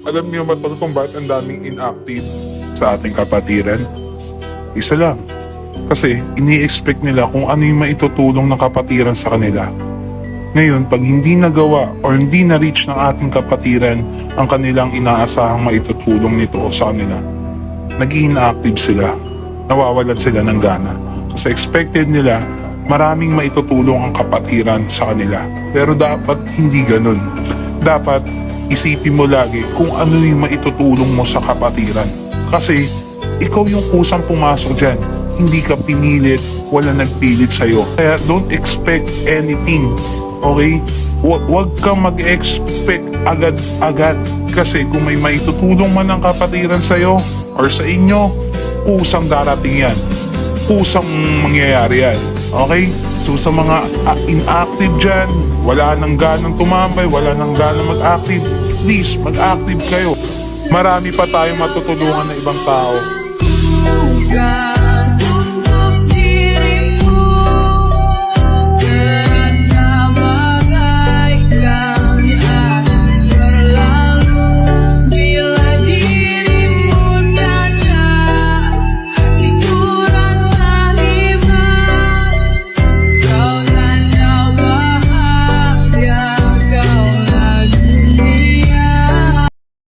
Alam niyo ba tol kung bakit ang daming inactive sa ating kapatiran? Isa lang. Kasi ini-expect nila kung ano yung maitutulong ng kapatiran sa kanila. Ngayon, pag hindi nagawa or hindi na-reach ng ating kapatiran ang kanilang inaasahang maitutulong nito sa kanila, nag-i-inactive sila. Nawawalan sila ng gana. Kasi expected nila maraming maitutulong ang kapatiran sa kanila. Pero dapat hindi ganun. Dapat isipin mo lagi kung ano yung maitutulong mo sa kapatiran. Kasi ikaw yung kusang pumasok dyan. Hindi ka pinilit, wala nagpilit sa'yo. Kaya don't expect anything. Okay? Huwag kang mag-expect agad-agad. Kasi kung may maitutulong man ang kapatiran sa'yo or sa inyo, kusang darating yan. Kusang mangyayari yan. Okay? So sa mga inactive dyan, wala nang ganang tumambay, wala nang ganang mag-active, please mag-active kayo. Marami pa tayong matutulungan na ibang tao.